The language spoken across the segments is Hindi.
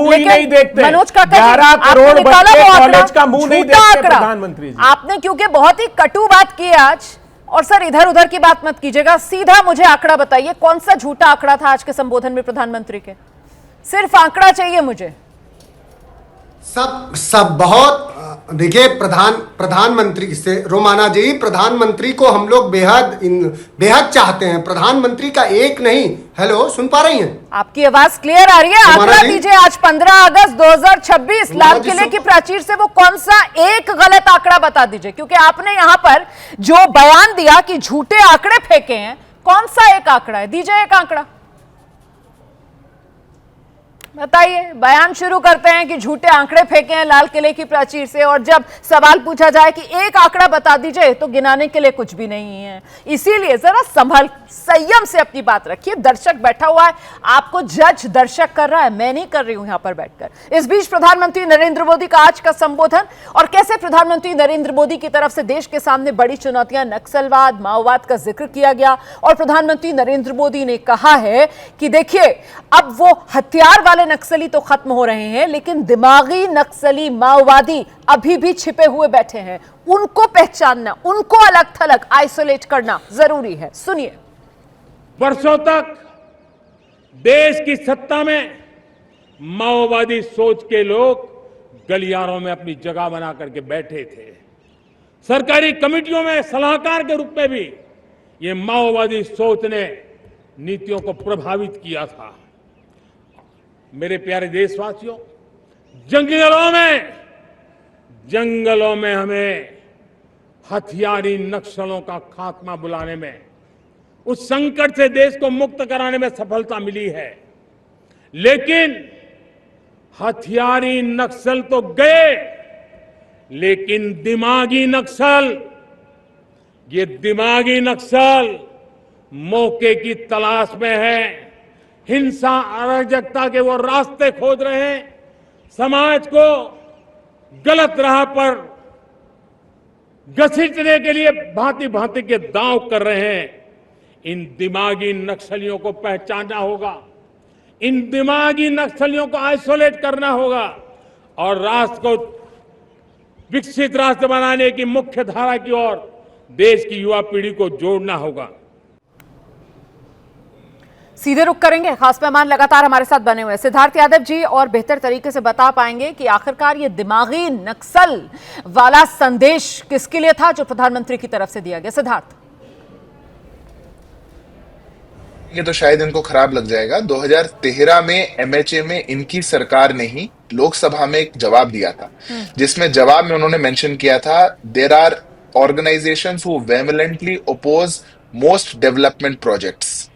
मुंह ही नहीं देखते। मनोज काका 11 करोड़ बच्चे कॉलेज का मुंह नहीं देखते प्रधानमंत्री जी। आपने क्योंकि बहुत ही कटु बात की आज, और सर इधर उधर की बात मत कीजिएगा, सीधा मुझे आंकड़ा बताइए, कौन सा झूठा आंकड़ा था आज के संबोधन में प्रधानमंत्री के? सिर्फ आंकड़ा चाहिए मुझे। सब बहुत देखिए, प्रधानमंत्री से रोमाना जी, प्रधानमंत्री को हम लोग बेहद चाहते हैं। प्रधानमंत्री का एक नहीं, हेलो सुन पा रही हैं? आपकी आवाज क्लियर आ रही है। आंकड़ा दीजिए, आज 15 अगस्त 2026 लाल किले की प्राचीर से वो कौन सा एक गलत आंकड़ा बता दीजिए, क्योंकि आपने यहां पर जो बयान दिया कि झूठे आंकड़े फेंके हैं, कौन सा एक आंकड़ा है? दीजिए एक आंकड़ा बताइए। बयान शुरू करते हैं कि झूठे आंकड़े फेंके हैं लाल किले की प्राचीर से, और जब सवाल पूछा जाए कि एक आंकड़ा बता दीजिए तो गिनाने के लिए कुछ भी नहीं है। इसीलिए जरा संभल संयम से अपनी बात रखिए। दर्शक बैठा हुआ है, आपको जज दर्शक कर रहा है, मैं नहीं कर रही हूं यहां पर बैठकर। इस बीच प्रधानमंत्री नरेंद्र मोदी का आज का संबोधन, और कैसे प्रधानमंत्री नरेंद्र मोदी की तरफ से देश के सामने बड़ी चुनौतियां, नक्सलवाद, माओवाद का जिक्र किया गया। और प्रधानमंत्री नरेंद्र मोदी ने कहा है कि देखिए, अब वो हथियार वाले नक्सली तो खत्म हो रहे हैं, लेकिन दिमागी नक्सली माओवादी अभी भी छिपे हुए बैठे हैं। उनको पहचानना, उनको अलग थलग आइसोलेट करना जरूरी है। सुनिए। वर्षों तक देश की सत्ता में माओवादी सोच के लोग गलियारों में अपनी जगह बना करके बैठे थे। सरकारी कमेटियों में सलाहकार के रूप में भी ये माओवादी सोच ने नीतियों को प्रभावित किया था। मेरे प्यारे देशवासियों, जंगलों में हमें हथियारी नक्सलों का खात्मा बुलाने में, उस संकट से देश को मुक्त कराने में सफलता मिली है। लेकिन हथियारी नक्सल तो गए, लेकिन दिमागी नक्सल, ये दिमागी नक्सल मौके की तलाश में है। हिंसा, अराजकता के वो रास्ते खोज रहे हैं, समाज को गलत राह पर घसीटने के लिए भांति भांति के दांव कर रहे हैं। इन दिमागी नक्सलियों को पहचानना होगा, इन दिमागी नक्सलियों को आइसोलेट करना होगा, और राष्ट्र को विकसित राष्ट्र बनाने की मुख्य धारा की ओर देश की युवा पीढ़ी को जोड़ना होगा। सीधे रुक करेंगे, खास मेहमान लगातार हमारे साथ बने हुए सिद्धार्थ यादव जी, और बेहतर तरीके से बता पाएंगे कि आखिरकार ये दिमागी नक्सल वाला संदेश किसके लिए था जो प्रधानमंत्री की तरफ से दिया गया। सिद्धार्थ। ये तो शायद इनको खराब लग जाएगा। 2013 में एमएचए में इनकी सरकार ने ही लोकसभा में एक जवाब दिया था, जिसमें जवाब में उन्होंने मेंशन किया था, there are organisations who vehemently oppose most development projects.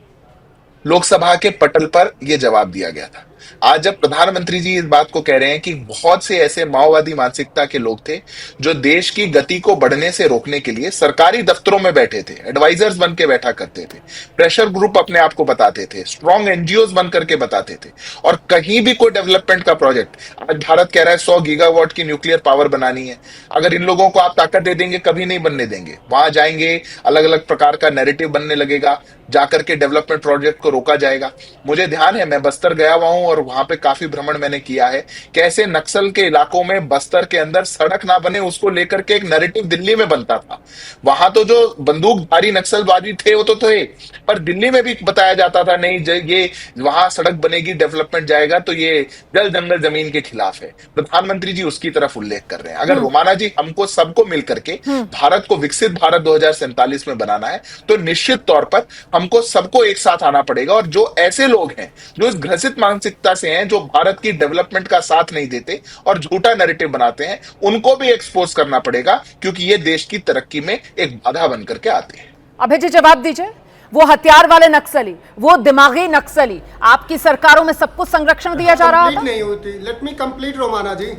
Lok Sabha के पटल पर यह जवाब दिया गया था। आज जब प्रधानमंत्री जी इस बात को कह रहे हैं कि बहुत से ऐसे माओवादी मानसिकता के लोग थे जो देश की गति को बढ़ने से रोकने के लिए सरकारी दफ्तरों में बैठे थे, एडवाइजर्स बन के बैठा करते थे, प्रेशर ग्रुप अपने आप को बताते थे, स्ट्रॉन्ग एनजीओज बन करके बताते थे, और कहीं भी कोई डेवलपमेंट का प्रोजेक्ट, आज भारत कह रहा है 100 गीगावाट की न्यूक्लियर पावर बनानी है, अगर इन लोगों को आप ताकत दे देंगे कभी नहीं बनने देंगे। वहां जाएंगे, अलग अलग प्रकार का नैरेटिव बनने लगेगा, जाकर के डेवलपमेंट प्रोजेक्ट को रोका जाएगा। मुझे ध्यान है, मैं बस्तर गया हुआ हूं और वहां पे काफी भ्रमण मैंने किया है, कैसे नक्सल के इलाकों में बस्तर के अंदर सड़क ना बने उसको लेकर के एक नैरेटिव दिल्ली में बनता था। वहां तो जो बंदूकधारी नक्सलवादी थे वो तो थे, पर दिल्ली में भी बताया जाता था नहीं ये वहां सड़क बनेगी, डेवलपमेंट जाएगा, तो ये जल जंगल जमीन के खिलाफ है। प्रधानमंत्री जी उसकी तरफ उल्लेख कर रहे हैं। अगर रोमाना जी हमको सबको मिलकर के भारत को विकसित भारत 2047 में बनाना है, तो निश्चित तौर पर हमको सबको एक साथ आना पड़ेगा, और जो ऐसे लोग हैं जो इस ग्रसित मानसिकता से हैं, जो भारत की डेवलपमेंट का साथ नहीं देते और झूठा नैरेटिव बनाते हैं, उनको भी एक्सपोज करना पड़ेगा, क्योंकि ये देश की तरक्की में एक बाधा बन करके आते हैं। अभय जी जवाब दीजिए। वो हथियार वाले नक्सली, वो दिमागी नक्सली, आपकी सरकारों में सबको संरक्षण दिया जा रहा था? नहीं होती। लेट मी कंप्लीट रोमाना जी,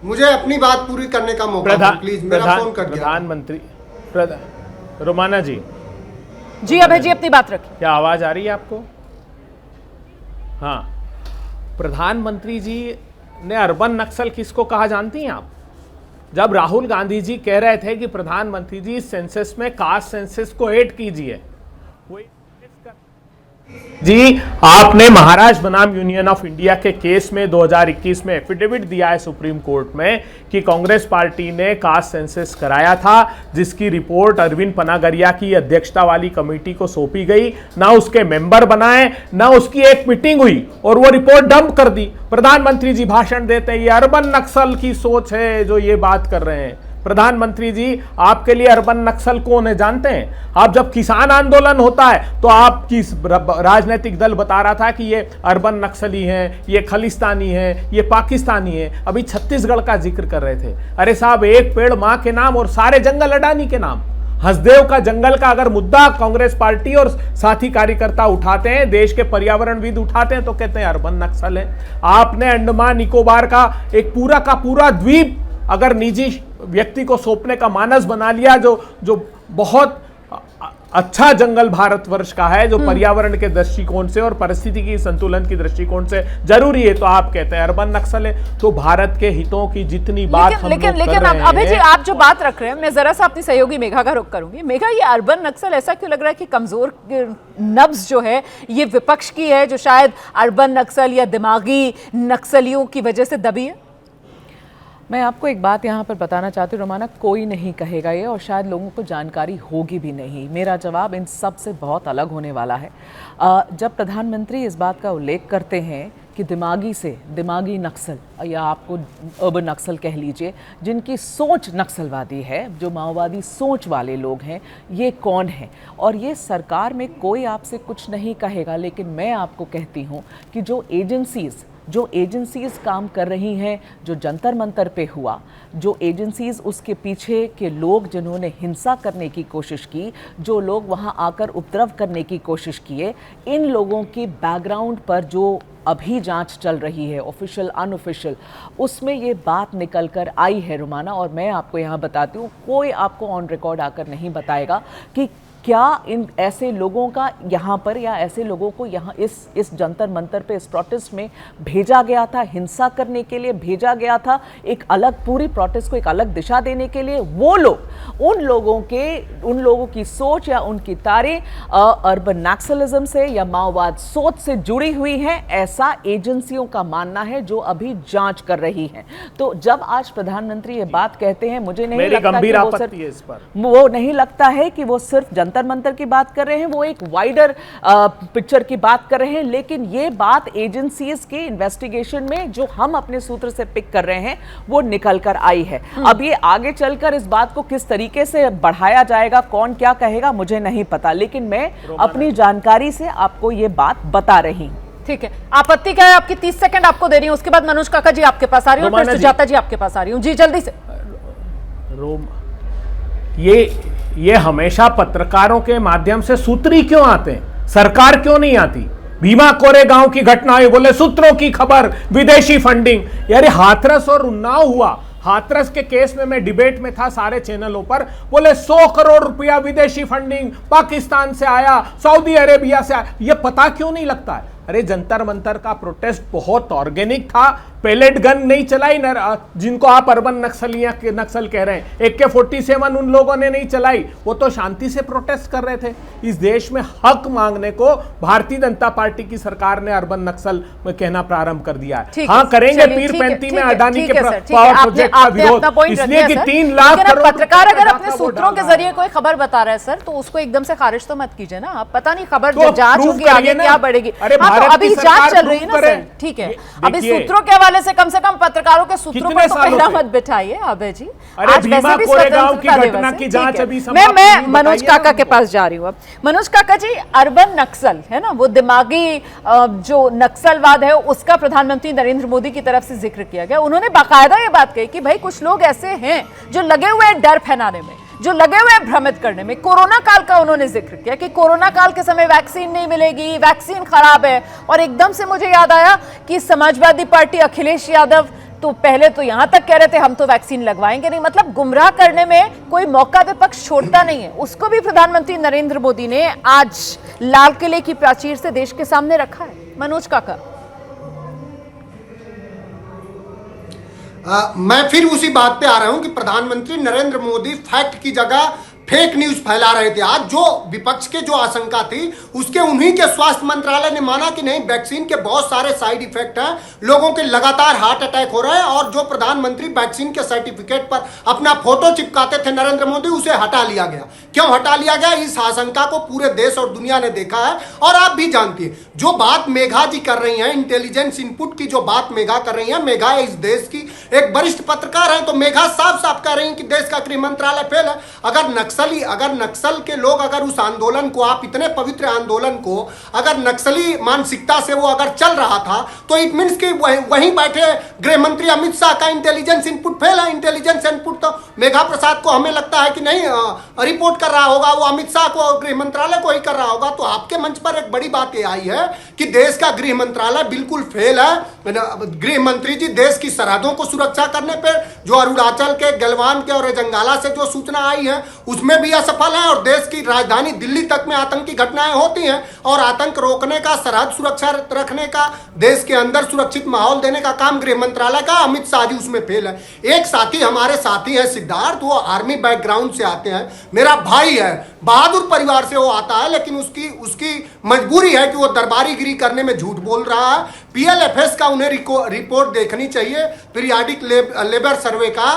मुझे अपनी बात पूरी करने का मौका दो प्लीज। मेरा फोन कट गया। प्रधानमंत्री रोमाना जी। जी अभय जी अपनी बात रखिए। क्या आवाज आ रही है आपको? हाँ, प्रधानमंत्री जी ने अर्बन नक्सल किसको कहा जानती हैं आप? जब राहुल गांधी जी कह रहे थे कि प्रधानमंत्री जी सेंसस में कास्ट सेंसस को ऐड कीजिए, जी, आपने महाराष्ट्र बनाम यूनियन ऑफ इंडिया के केस में 2021 में एफिडेविट दिया है सुप्रीम कोर्ट में कि कांग्रेस पार्टी ने कास्ट सेंसस कराया था, जिसकी रिपोर्ट अरविंद पनागरिया की अध्यक्षता वाली कमेटी को सौंपी गई। ना उसके मेंबर बनाए, ना उसकी एक मीटिंग हुई और वो रिपोर्ट डंप कर दी। प्रधानमंत्री जी भाषण देते हैं, ये अर्बन नक्सल की सोच है जो ये बात कर रहे हैं। प्रधानमंत्री जी, आपके लिए अर्बन नक्सल कौन है जानते हैं? आप जब किसान आंदोलन होता है तो आपकी राजनीतिक दल बता रहा था कि ये अर्बन नक्सली हैं, ये खलिस्तानी हैं, ये पाकिस्तानी हैं। अभी छत्तीसगढ़ का जिक्र कर रहे थे। अरे साहब, एक पेड़ मां के नाम और सारे जंगल अडानी के नाम। हसदेव का जंगल का अगर मुद्दा कांग्रेस पार्टी और साथी कार्यकर्ता उठाते हैं, देश के पर्यावरणविद उठाते हैं, तो कहते हैं अर्बन नक्सल है। आपने अंडमान निकोबार का एक पूरा का पूरा द्वीप अगर निजी व्यक्ति को सौंपने का मानस बना लिया, जो बहुत अच्छा जंगल भारतवर्ष का है, जो पर्यावरण के दृष्टिकोण से और परिस्थिति संतुलन की दृष्टिकोण से जरूरी है, तो आप कहते हैं अर्बन नक्सल है। तो भारत के हितों की जितनी बात हम लोग कर रहे हैं। अभय जी, आप जो बात रख रहे हैं, मैं जरा सा अपनी सहयोगी मेघा का रुख करूंगी। मेघा, ये अर्बन नक्सल ऐसा क्यों लग रहा है कि कमजोर नब्ज जो है ये विपक्ष की है, जो शायद अर्बन नक्सल या दिमागी नक्सलियों की वजह से दबी है? मैं आपको एक बात यहाँ पर बताना चाहती हूँ रोमाना, कोई नहीं कहेगा ये और शायद लोगों को जानकारी होगी भी नहीं। मेरा जवाब इन सब से बहुत अलग होने वाला है। जब प्रधानमंत्री इस बात का उल्लेख करते हैं कि दिमागी नक्सल या आपको अर्बन नक्सल कह लीजिए, जिनकी सोच नक्सलवादी है, जो माओवादी सोच वाले लोग हैं, ये कौन है? और ये सरकार में कोई आपसे कुछ नहीं कहेगा, लेकिन मैं आपको कहती हूँ कि जो एजेंसीज काम कर रही हैं, जो जंतर मंतर पे हुआ, जो एजेंसीज उसके पीछे के लोग जिन्होंने हिंसा करने की कोशिश की, जो लोग वहाँ आकर उपद्रव करने की कोशिश किए, इन लोगों की बैकग्राउंड पर जो अभी जांच चल रही है, ऑफिशियल अनऑफिशियल, उसमें ये बात निकल कर आई है रोमाना। और मैं आपको यहाँ बताती हूँ, कोई आपको ऑन रिकॉर्ड आकर नहीं बताएगा कि क्या इन ऐसे लोगों का यहाँ पर या ऐसे लोगों को यहाँ इस जंतर मंतर पे, इस प्रोटेस्ट में भेजा गया था, हिंसा करने के लिए भेजा गया था, एक अलग पूरी प्रोटेस्ट को एक अलग दिशा देने के लिए। वो लोग उन लोगों की सोच या उनकी तारें अर्बन नक्सलिज्म से या माओवाद सोच से जुड़ी हुई हैं, ऐसा एजेंसियों का मानना है जो अभी जांच कर रही हैं। तो जब आज प्रधानमंत्री ये बात कहते हैं, मुझे नहीं लगता है कि वो सिर्फ जंतर मंतर की बात कर रहे हैं, वो एक वाइडर पिक्चर की बात कर रहे हैं। लेकिन ये बात एजेंसीज के इन्वेस्टिगेशन में जो हम अपने सूत्र से पिक कर रहे हैं, वो निकल कर आई है। अब ये आगे चलकर इस बात को किस तरीके से बढ़ाया जाएगा, कौन क्या कहेगा, मुझे नहीं पता, लेकिन मैं अपनी जानकारी से आपको ये बात बता रही हूं। ठीक है, आपत्ति क्या है? आपकी 30 सेकंड आपको दे रही हूं, उसके बाद मनोज काका जी आपके पास आ रही हूं, फिर सुजाता जी आपके पास आ रही हूं। जी जल्दी से। ये हमेशा पत्रकारों के माध्यम से सूत्री क्यों आते हैं? सरकार क्यों नहीं आती? भीमा कोरेगांव की घटना हुई, बोले सूत्रों की खबर, विदेशी फंडिंग। यार हाथरस और उन्नाव हुआ, हाथरस के केस में मैं डिबेट में था सारे चैनलों पर, बोले 100 करोड़ रुपया विदेशी फंडिंग पाकिस्तान से आया, सऊदी अरेबिया से आया। ये पता क्यों नहीं लगता है? अरे जंतर मंतर का प्रोटेस्ट बहुत ऑर्गेनिक था, पेलेट गन नहीं चलाई, जिनको आप अर्बन नक्सल कह रहे हैं, AK-47 उन लोगों ने नहीं चलाई, वो तो शांति से प्रोटेस्ट कर रहे थे। इस देश में हक मांगने को भारतीय जनता पार्टी की सरकार ने अर्बन नक्सल में कहना प्रारंभ कर दिया है। हाँ करेंगे, पीर पैंती में अडानी के पावर प्रोजेक्ट का विरोध, इसलिए कि 3 लाख करोड़। पत्रकार अगर अपने सूत्रों के जरिए कोई खबर बता रहा है सर, तो उसको एकदम से खारिज तो मत कीजिए ना। आप पता नहीं खबर जांच होगी आगे क्या बढ़ेगी। अभी जांच चल रही है ना सर, ठीक है। अभी सूत्रों के हवाले से कम पत्रकारों के सूत्रों पर तो पहला मत बिठाइए अभय जी। आज वैसे भी स्वतंत्रता दिवस है। मैं मनोज काका के पास जा रही हूँ अब। मनोज काका जी, अर्बन नक्सल है ना, वो दिमागी जो नक्सलवाद है, उसका प्रधानमंत्री नरेंद्र मोदी की तरफ से जिक्र किया गया। उन्होंने बाकायदा ये बात कही कि भाई कुछ लोग ऐसे हैं जो लगे हुए हैं डर फैलाने में, जो लगे हुए हैं भ्रमित करने में। कोरोना काल का उन्होंने जिक्र किया कि कोरोना काल के समय वैक्सीन नहीं मिलेगी, वैक्सीन खराब है। और एकदम से मुझे याद आया कि समाजवादी पार्टी अखिलेश यादव तो पहले तो यहां तक कह रहे थे हम तो वैक्सीन लगवाएंगे नहीं। मतलब गुमराह करने में कोई मौका विपक्ष छोड़ता नहीं है। उसको भी प्रधानमंत्री नरेंद्र मोदी ने आज लाल किले की प्राचीर से देश के सामने रखा है। मनोज काका, मैं फिर उसी बात पे आ रहा हूं कि प्रधानमंत्री नरेंद्र मोदी फैक्ट की जगह फेक न्यूज फैला रहे थे। आज जो विपक्ष के जो आशंका थी उसके उन्हीं के स्वास्थ्य मंत्रालय ने माना कि नहीं, वैक्सीन के बहुत सारे साइड इफेक्ट हैं, लोगों के लगातार हार्ट अटैक हो रहे हैं, और जो प्रधानमंत्री वैक्सीन के सर्टिफिकेट पर अपना फोटो चिपकाते थे नरेंद्र मोदी, उसे हटा लिया गया। क्यों हटा लिया गया? इस आशंका को पूरे देश और दुनिया ने देखा है, और आप भी जानती है। जो बात मेघा जी कर रही हैं, इंटेलिजेंस इनपुट की जो बात मेघा कर रही है, मेघा इस देश की एक वरिष्ठ पत्रकार है, तो मेघा साफ साफ कह रही है कि देश का गृह मंत्रालय फेल है। अगर नक्सल के लोग अगर उस आंदोलन को, आप इतने पवित्र आंदोलन को, अगर नक्सली मानसिकता से वो अगर चल रहा था, तो इट मीन्स कि वहीं बैठे गृह मंत्री अमित शाह का इंटेलिजेंस इनपुट फेल है। इंटेलिजेंस इनपुट तो मेघा प्रसाद को हमें लगता है कि नहीं रिपोर्ट कर रहा होगा, वो अमित शाह को, गृह मंत्रालय को ही कर रहा होगा। तो आपके मंच पर एक बड़ी बात ये आई है कि देश का गृह मंत्रालय बिल्कुल फेल है। गृह मंत्री जी देश की सरहदों को सुरक्षा करने पर जो अरुणाचल के गलवान के और रेजंगाला से जो सूचना आई है उसमें भी असफल है, और देश की राजधानी दिल्ली तक में आतंकी घटनाएं होती हैं, और आतंक रोकने का, सरहद सुरक्षा रखने का, देश के अंदर सुरक्षित माहौल देने का काम गृह मंत्रालय का, अमित शाह जी उसमें फेल है। एक साथी, हमारे साथी हैं सिद्धार्थ, वो आर्मी बैकग्राउंड से आते हैं, मेरा भाई है, बहादुर परिवार से वो आता है, लेकिन उसकी मजबूरी है कि वो दरबारीगिरी करने में झूठ बोल रहा है। पीएलएफएस का उन्हें रिपोर्ट देखनी चाहिए, पीरियाडिक लेबर सर्वे का,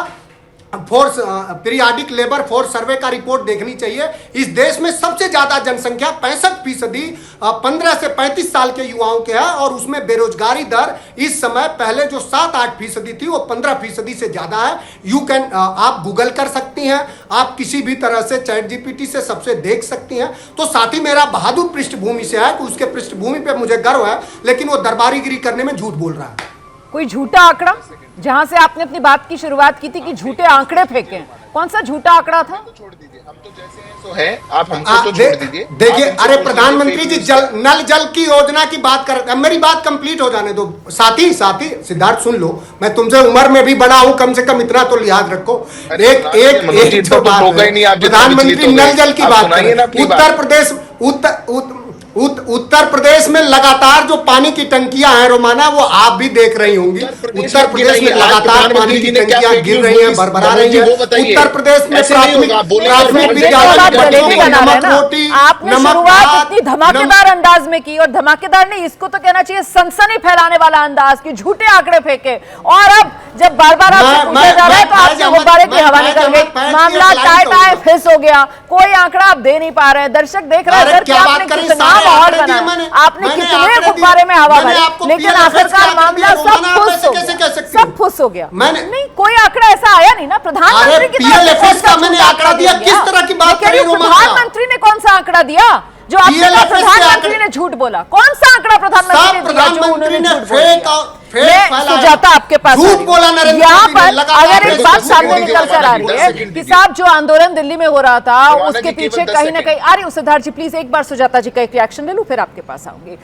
पीरियाडिक लेबर फोर्स सर्वे का रिपोर्ट देखनी चाहिए। इस देश में सबसे ज्यादा जनसंख्या 65% 15 से 35 साल के युवाओं के है, और उसमें बेरोजगारी दर इस समय पहले जो 7-8% थी वो 15% से ज्यादा है। आप गूगल कर सकती हैं, आप किसी भी तरह से चैट जीपीटी से सबसे देख सकती हैं। तो साथी मेरा बहादुर पृष्ठभूमि से है कि उसके पृष्ठभूमि पे मुझे गर्व है, लेकिन वो दरबारीगिरी करने में झूठ बोल रहा है। कोई झूठा आंकड़ा, जहां से आपने अपनी बात की शुरुआत की थी कि झूठे आंकड़े फेंके, कौन सा झूठा आंकड़ा था? छोड़ दीजिए, हम तो जैसे हैं सो हैं, आप हमको तो छोड़ दीजिए। देखिए, अरे प्रधानमंत्री जी नल जल की योजना की बात कर, मेरी बात कंप्लीट हो जाने दो। साथी सिद्धार्थ सुन लो, मैं तुमसे उम्र में भी बड़ा हूं, कम से कम इतना तो लिहाज रखो। एक प्रधानमंत्री नल जल की बात करें, उत्तर प्रदेश में लगातार जो पानी की टंकियां हैं रोमाना, वो आप भी देख रही होंगी। उत्तर प्रदेश में लगातार पानी की टंकियां गिर रही हैं, भरभरा रही हैं। उत्तर प्रदेश में प्राथमिक विद्यालय नमक रोटी, आपने शुरुआत इतनी धमाकेदार अंदाज में की, और धमाकेदार नहीं, इसको तो कहना चाहिए सनसनी फैलाने वाला अंदाज की, झूठे आंकड़े फेंके, और अब जब बार-बार आपसे पूछा जा रहा है तो आपने गुब्बारे की हवा निकल गई, मामला टाई फिस हो गया, कोई आंकड़ा आप दे नहीं पा रहे हैं, दर्शक देख रहे हैं कि आपने कितना माहौल बनाया, आपने कितने गुब्बारे में हवा भरी, लेकिन आखिरकार मामला सब फुस हो गया। नहीं, कोई आंकड़ा ऐसा आया नहीं ना प्रधानमंत्री की तरफ से। मैंने आंकड़ा दिया, किस तरह की बात कर रही हो? प्रधानमंत्री ने कौन सा आंकड़ा दिया जो आपने कहा प्रधानमंत्री ने झूठ बोला? कौन सा आंकड़ा प्रधानमंत्री ने दिया जो उन्होंने झूठ बोला? सुजाता आपके पास यहाँ पर अगर एक बात सामने निकल कर आ रही है कि साहब जो आंदोलन दिल्ली में हो रहा था उसके पीछे कहीं ना कहीं, अरे सिद्धार्थ जी प्लीज एक बार सुजाता जी का एक रिएक्शन ले लूं, फिर आपके पास आऊंगी।